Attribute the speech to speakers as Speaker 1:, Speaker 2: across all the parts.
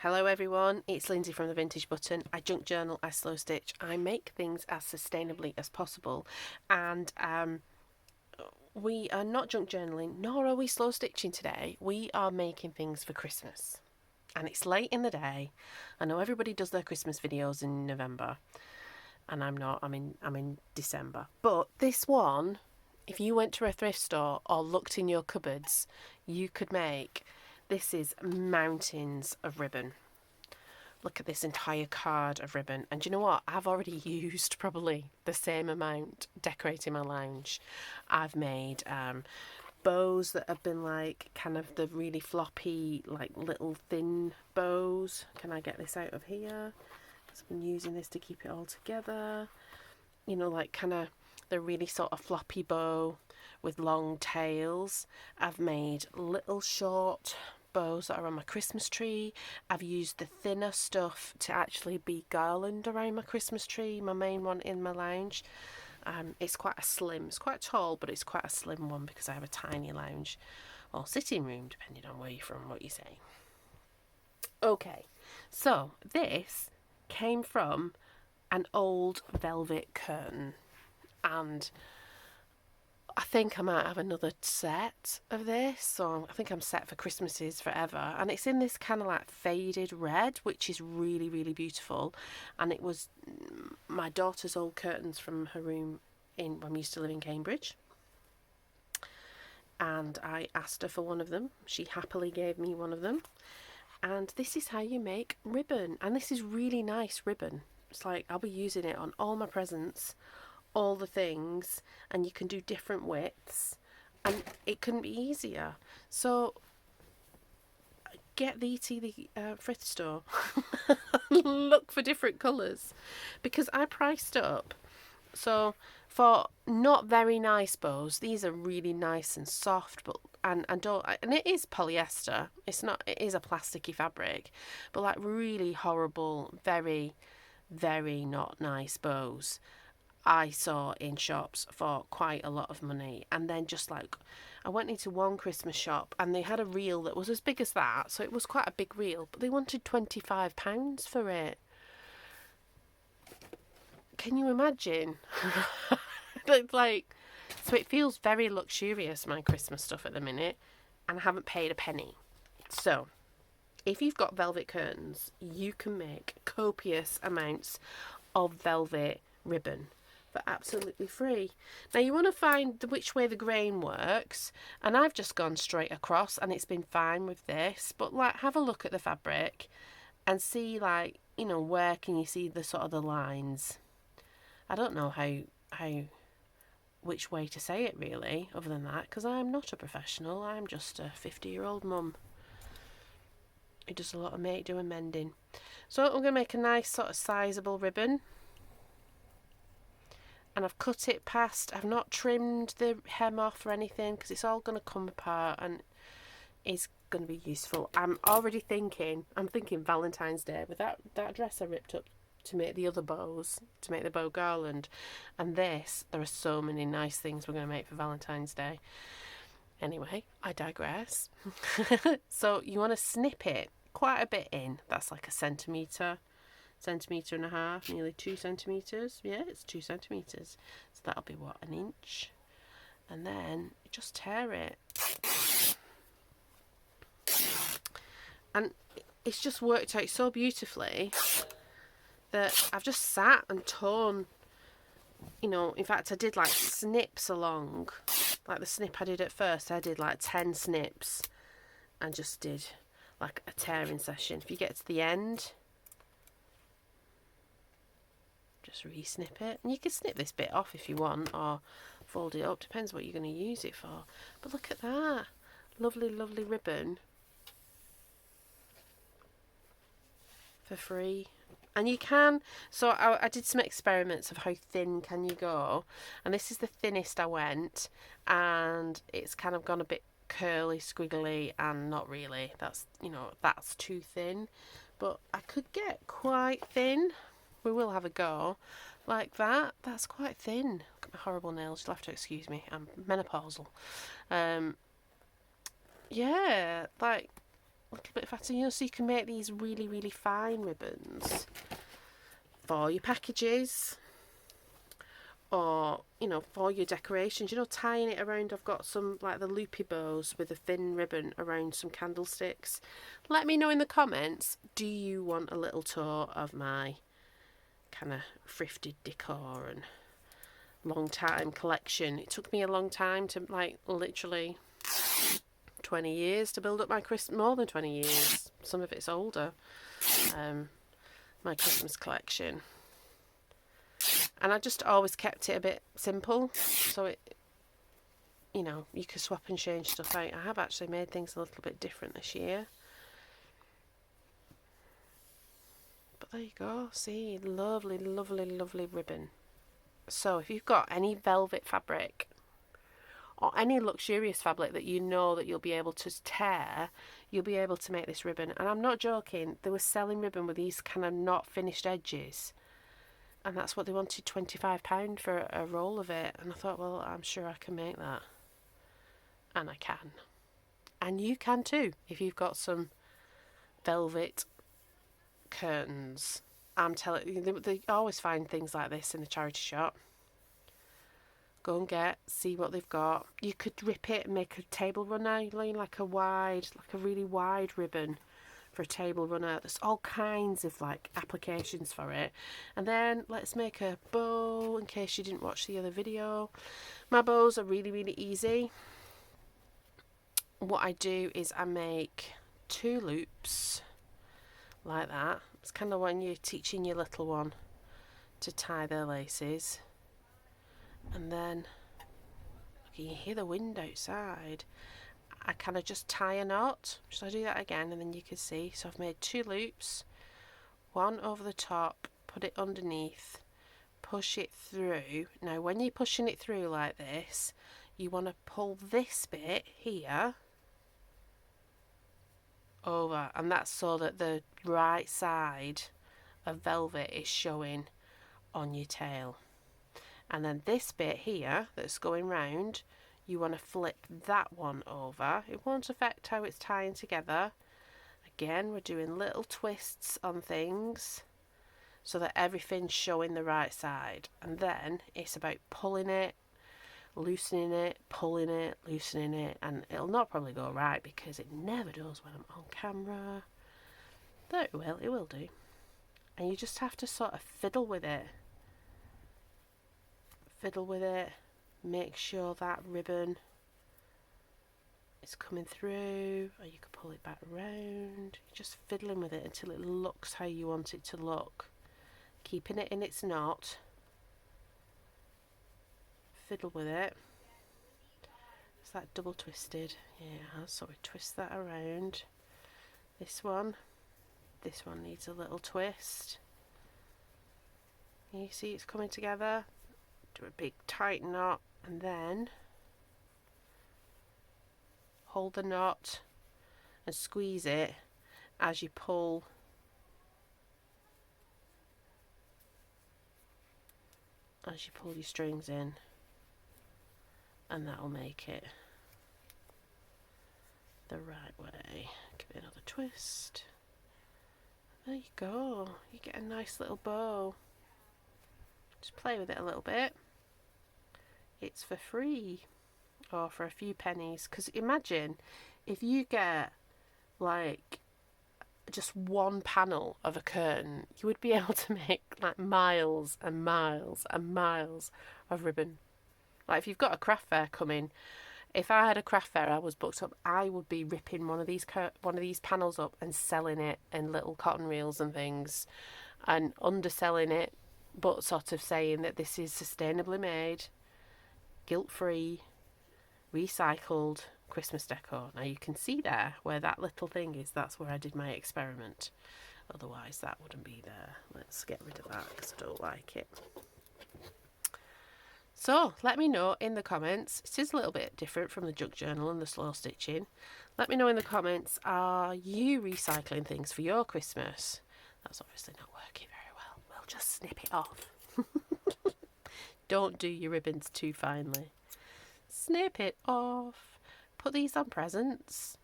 Speaker 1: Hello everyone, it's Lindsay from the Vintage Button. I junk journal, I slow stitch, I make things as sustainably as possible, and we are not junk journaling, nor are we slow stitching today. We are making things for Christmas, and it's late in the day. I know everybody does their Christmas videos in November, and I'm not. I'm in December. But this one, if you went to a thrift store or looked in your cupboards, you could make. This is mountains of ribbon. Look at this entire card of ribbon. And do you know what? I've already used probably the same amount decorating my lounge. I've made bows that have been like kind of the really floppy, like little thin bows. Can I get this out of here? Because I've been using this to keep it all together. You know, like kind of the really sort of floppy bow with long tails. I've made little short bows that are on my Christmas tree. I've used the thinner stuff to actually be garland around my Christmas tree, my main one in my lounge. It's quite tall, but it's quite a slim one because I have a tiny lounge or sitting room, depending on where you're from, what you say. Okay, so this came from an old velvet curtain, and I think I might have another set of this, so I think I'm set for Christmases forever. And it's in this kind of like faded red, which is really, really beautiful. And it was my daughter's old curtains from her room when we used to live in Cambridge. And I asked her for one of them. She happily gave me one of them. And this is how you make ribbon. And this is really nice ribbon. It's like I'll be using it on all my presents, all the things, and you can do different widths, and it couldn't be easier. So get thee to the thrift store. Look for different colours, because I priced up. So for not very nice bows, these are really nice and soft, but and it is polyester. It is a plasticky fabric, but like really horrible, very, very not nice bows I saw in shops for quite a lot of money. And then just like I went into one Christmas shop and they had a reel that was as big as that, so it was quite a big reel, but they wanted £25 for it. Can you imagine? Like, so it feels very luxurious, my Christmas stuff at the minute, and I haven't paid a penny. So if you've got velvet curtains, you can make copious amounts of velvet ribbon for absolutely free. Now you want to find which way the grain works, and I've just gone straight across and it's been fine with this, but like have a look at the fabric and see, like, you know, where can you see the sort of the lines. I don't know which way to say it really, other than that, because I'm not a professional. I'm just a 50-year-old mum who does a lot of make, do and mending. So I'm going to make a nice sort of sizable ribbon. And I've cut it past, I've not trimmed the hem off or anything, because it's all going to come apart and is going to be useful. I'm thinking Valentine's Day with that dress I ripped up to make the other bows, to make the bow garland. And this, there are so many nice things we're going to make for Valentine's Day. Anyway, I digress. So you want to snip it quite a bit in. That's like a centimetre and a half, nearly 2 centimetres. Yeah, it's 2 centimetres. So that'll be what, an inch? And then just tear it. And it's just worked out so beautifully that I've just sat and torn, you know, in fact I did like snips along, like the snip I did at first, I did like 10 snips and just did like a tearing session. If you get to the end, just re-snip it, and you can snip this bit off if you want, or fold it up, depends what you're going to use it for. But look at that, lovely, lovely ribbon for free. And you can, so I did some experiments of how thin can you go, and this is the thinnest I went, and it's kind of gone a bit curly, squiggly, and not really, that's, you know, that's too thin, but I could get quite thin. We will have a go like that. That's quite thin. Look at my horrible nails, you'll have to excuse me, I'm menopausal. Yeah, like a little bit fatter, you know, so you can make these really, really fine ribbons for your packages, or, you know, for your decorations, you know, tying it around. I've got some like the loopy bows with a thin ribbon around some candlesticks. Let me know in the comments, do you want a little tour of my kind of thrifted decor and long time collection? It took me a long time to, like, literally 20 years to build up my more than 20 years, some of it's older, my Christmas collection. And I just always kept it a bit simple, so it, you know, you could swap and change stuff out. I have actually made things a little bit different this year. But there you go, see, lovely, lovely, lovely ribbon. So if you've got any velvet fabric or any luxurious fabric that you know that you'll be able to tear, you'll be able to make this ribbon. And I'm not joking, they were selling ribbon with these kind of not finished edges. And that's what they wanted, £25 for a roll of it. And I thought, well, I'm sure I can make that. And I can. And you can too, if you've got some velvet curtains. I'm telling you, they always find things like this in the charity shop. Go and see what they've got. You could rip it and make a table runner, like a really wide ribbon for a table runner. There's all kinds of like applications for it. And then let's make a bow, in case you didn't watch the other video. My bows are really, really easy. What I do is I make 2 loops like that. It's kind of when you're teaching your little one to tie their laces. And then you hear the wind outside. I kind of just tie a knot. Should I do that again? And then you can see. So I've made 2 loops, one over the top, put it underneath, push it through. Now when you're pushing it through like this, you want to pull this bit here over, and that's so that the right side of velvet is showing on your tail. And then this bit here that's going round, you want to flip that one over. It won't affect how it's tying together. Again, we're doing little twists on things so that everything's showing the right side. And then it's about pulling it, loosening it, pulling it, loosening it. And it'll not probably go right, because it never does when I'm on camera. Though it will do. And you just have to sort of fiddle with it. Make sure that ribbon is coming through, or you could pull it back around. You're just fiddling with it until it looks how you want it to look, keeping it in its knot. Fiddle with it. Is that double twisted? Yeah, so we twist that around. This one needs a little twist. You see it's coming together. Do a big tight knot, and then hold the knot and squeeze it as you pull your strings in, and that'll make it the right way. Give it another twist. There you go. You get a nice little bow. Just play with it a little bit. It's for free, or for a few pennies. Because imagine if you get like just one panel of a curtain, you would be able to make like miles and miles and miles of ribbon. Like if you've got a craft fair coming, if I had a craft fair, I was booked up, I would be ripping one of these panels up and selling it in little cotton reels and things, and underselling it, but sort of saying that this is sustainably made, guilt-free, recycled Christmas decor. Now you can see there where that little thing is, that's where I did my experiment. Otherwise that wouldn't be there. Let's get rid of that because I don't like it. So let me know in the comments. It is a little bit different from the junk journal and the slow stitching. Let me know in the comments, are you recycling things for your Christmas? That's obviously not working very well. We'll just snip it off. Don't do your ribbons too finely. Snip it off. Put these on presents.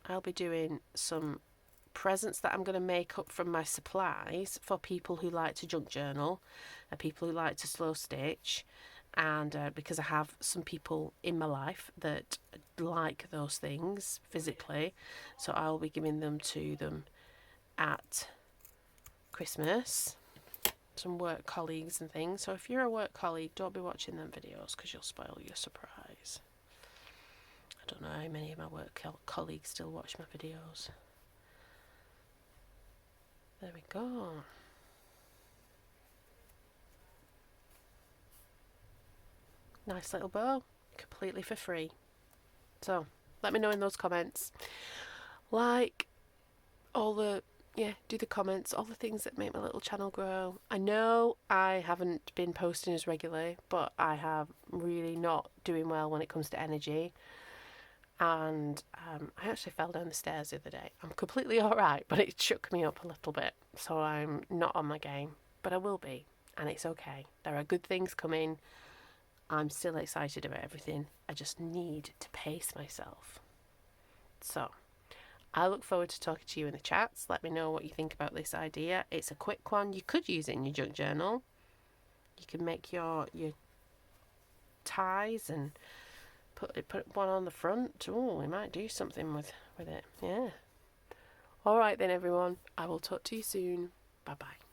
Speaker 1: I'll be doing some presents that I'm going to make up from my supplies for people who like to junk journal and people who like to slow stitch, and because I have some people in my life that like those things physically, so I'll be giving them to them at Christmas, some work colleagues and things. So if you're a work colleague, don't be watching them videos because you'll spoil your surprise. I don't know how many of my work colleagues still watch my videos. There we go. Nice little bow, completely for free. So let me know in those comments. Like all the, do the comments, all the things that make my little channel grow. I know I haven't been posting as regularly, but I have really not doing well when it comes to energy. And I actually fell down the stairs the other day. I'm completely alright, but it shook me up a little bit. So I'm not on my game, but I will be. And it's okay. There are good things coming. I'm still excited about everything. I just need to pace myself. So I look forward to talking to you in the chats. Let me know what you think about this idea. It's a quick one. You could use it in your junk journal. You can make your ties and put one on the front. Oh, we might do something with it. Yeah. All right then, everyone. I will talk to you soon. Bye bye.